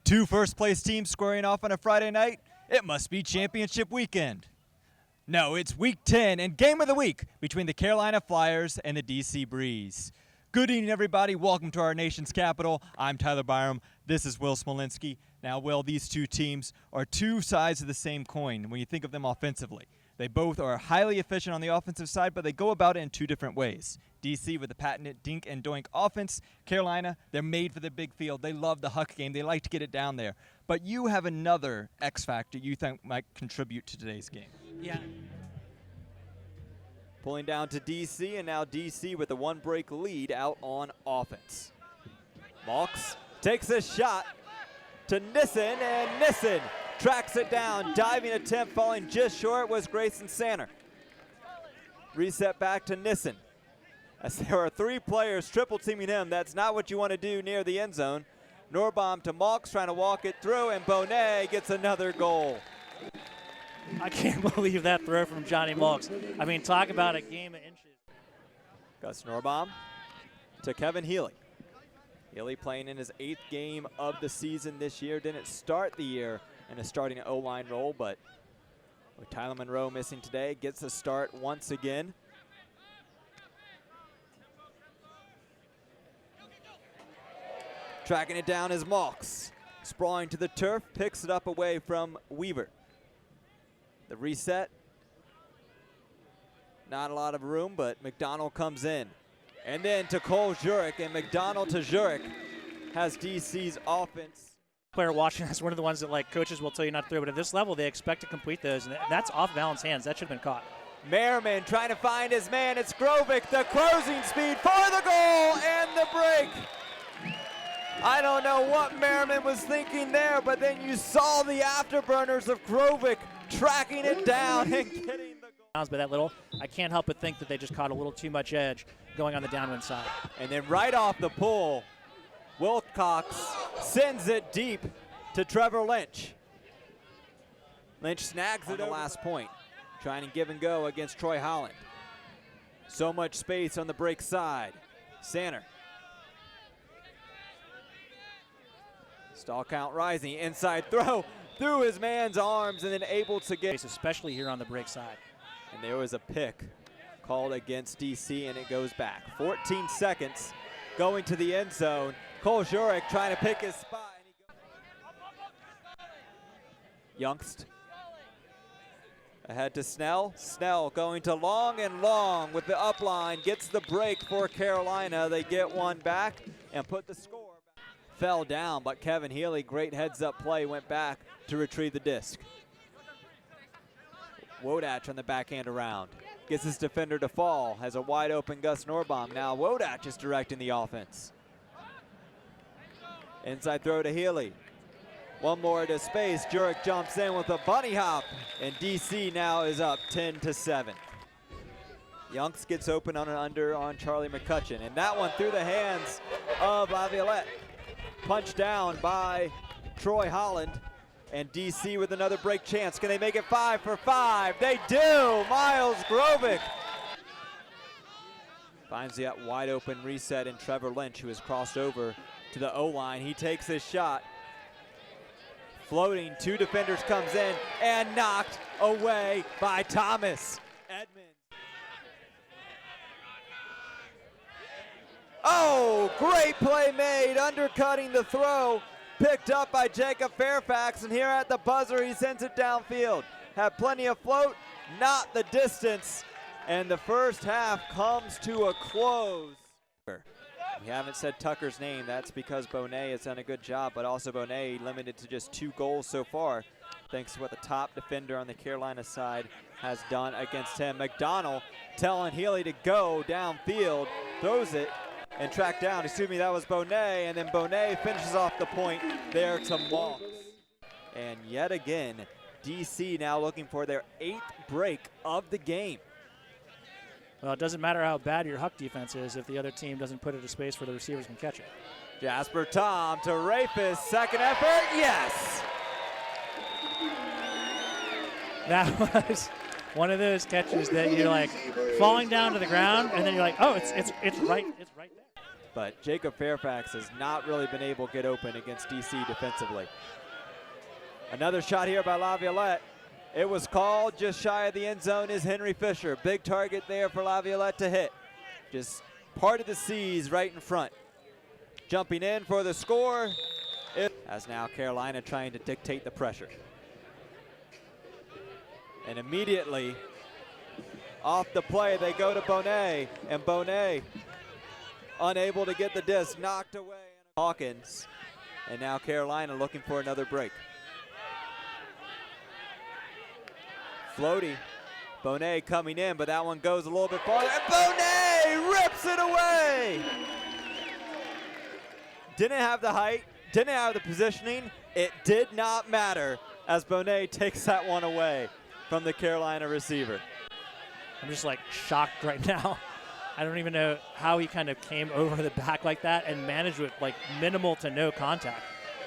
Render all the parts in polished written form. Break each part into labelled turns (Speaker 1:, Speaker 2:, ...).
Speaker 1: Two first-place teams squaring off on a Friday night? It must be championship weekend. No, it's Week 10 and Game of the Week between the Carolina Flyers and the DC Breeze. Good evening, everybody. Welcome to our nation's capital. I'm Tyler Byram. This is Will Smolinski. Now, Will, these two teams are two sides of the same coin when you think of them offensively. They both are highly efficient on the offensive side, but they go about it in two different ways. DC with the patented dink and doink offense. Carolina, they're made for the big field. They love the huck game. They like to get it down there. But you have another X factor you think might contribute to today's game.
Speaker 2: Yeah.
Speaker 1: Pulling down to DC, and now DC with a one-break lead out on offense. Malks takes a shot to Nissen, and Nissen tracks it down. Diving attempt falling just short was Grayson Sanner. Reset back to Nissen. As there are three players triple teaming him, that's not what you want to do near the end zone. Norbaum to Malks trying to walk it through, and Bonet gets another goal.
Speaker 2: I can't believe that throw from Johnny Malks. I mean, talk about a game of inches.
Speaker 1: Gus Norbaum to Kevin Healy. Healy playing in his 8th game of the season this year. Didn't start the year in a starting O-line role, but with Tyler Monroe missing today, gets a start once again. Tracking it down is Malks. Sprawling to the turf, picks it up away from Weaver. The reset. Not a lot of room, but McDonald comes in. And then to Cole Jurek, and McDonald to Jurek has DC's offense.
Speaker 2: Player watching, that's one of the ones that like coaches will tell you not to throw, but at this level they expect to complete those, and that's off balance hands. That should have been caught.
Speaker 1: Merriman trying to find his man. It's Grovic, the closing speed for the goal and the break. I don't know what Merriman was thinking there, but then you saw the afterburners of Grovic tracking it down and getting the goal.
Speaker 2: By that little, I can't help but think that they just caught a little too much edge going on the downwind side.
Speaker 1: And then right off the pull, Wilcox sends it deep to Trevor Lynch. Lynch snags it at the last point, trying to give and go against Troy Holland. So much space on the break side. Sanner. Stall count rising, inside throw through his man's arms and then able to get.
Speaker 2: Especially here on the break side.
Speaker 1: And there was a pick called against DC and it goes back. 14 seconds going to the end zone. Cole Jurek trying to pick his spot. Youngst ahead to Snell. Snell going to Long and Long with the upline. Gets the break for Carolina. They get one back and put the score. Fell down, but Kevin Healy, great heads-up play, went back to retrieve the disc. Wodach on the backhand around. Gets his defender to fall. Has a wide-open Gus Norbaum. Now Wodach is directing the offense. Inside throw to Healy. One more to space. Jurek jumps in with a bunny hop, and DC now is up 10-7. Younks gets open on an under on Charlie McCutcheon, and that one through the hands of Laviolette. Punched down by Troy Holland, and DC with another break chance. Can they make it 5 for 5? They do! Miles Grovic finds the wide open reset in Trevor Lynch, who has crossed over to the O-line. He takes his shot. Floating, two defenders comes in and knocked away by Thomas Edmonds. Oh, great play made, undercutting the throw, picked up by Jacob Fairfax, and here at the buzzer he sends it downfield. Had plenty of float, not the distance, and the first half comes to a close. We haven't said Tucker's name. That's because Bonet has done a good job, but also Bonet limited to just 2 goals so far, thanks to what the top defender on the Carolina side has done against him. McDonald telling Healy to go downfield, throws it, and tracked down. Excuse me, that was Bonet, and then Bonet finishes off the point there to Malks. And yet again, DC now looking for their 8th break of the game.
Speaker 2: Well, it doesn't matter how bad your huck defense is if the other team doesn't put it to space where the receivers can catch it.
Speaker 1: Jasper Tom to Rafis, second effort, yes!
Speaker 2: That was one of those catches that you're like falling down to the ground, and then you're like, oh, it's right there.
Speaker 1: but Jacob Fairfax has not really been able to get open against DC defensively. Another shot here by Laviolette. It was called. Just shy of the end zone is Henry Fisher. Big target there for Laviolette to hit. Just part of the C's right in front. Jumping in for the score. As now Carolina trying to dictate the pressure. And immediately off the play, they go to Bonet, and Bonet unable to get the disc, knocked away. Hawkins, and now Carolina looking for another break. Floaty, Bonet coming in, but that one goes a little bit farther, and Bonet rips it away! Didn't have the height, didn't have the positioning. It did not matter as Bonet takes that one away from the Carolina receiver.
Speaker 2: I'm just like shocked right now. I don't even know how he kind of came over the back like that and managed with like minimal to no contact.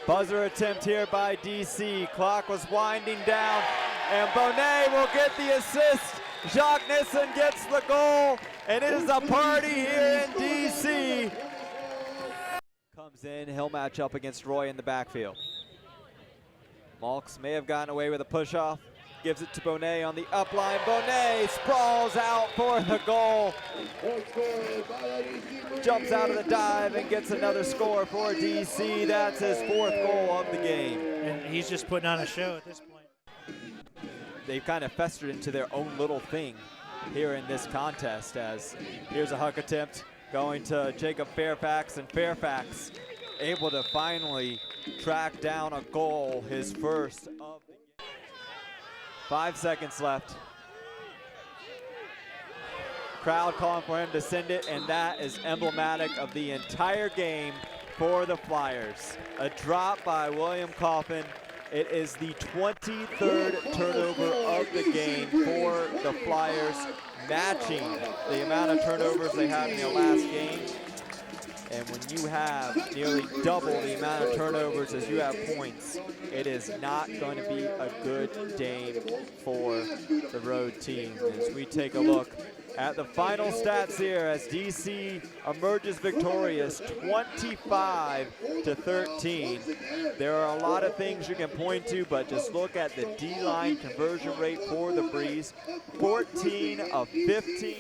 Speaker 1: Buzzer attempt here by DC. Clock was winding down, and Bonet will get the assist. Jacques Nissen gets the goal, and it is a party here in DC. Comes in, he'll match up against Roy in the backfield. Malks may have gotten away with a push-off. Gives it to Bonet on the up line. Bonet sprawls out for the goal. Jumps out of the dive and gets another score for DC. That's his 4th goal of the game.
Speaker 2: And he's just putting on a show at this point.
Speaker 1: They've kind of festered into their own little thing here in this contest, as here's a huck attempt going to Jacob Fairfax, and Fairfax able to finally track down a goal, his first of the game. 5 seconds left. Crowd calling for him to send it, and that is emblematic of the entire game for the Flyers. A drop by William Coffin. It is the 23rd turnover of the game for the Flyers, matching the amount of turnovers they had in their last game. And when you have nearly double the amount of turnovers as you have points, it is not going to be a good game for the road team. As we take a look at the final stats here, as DC emerges victorious 25-13. There are a lot of things you can point to, but just look at the D-line conversion rate for the Breeze. 14 of 15.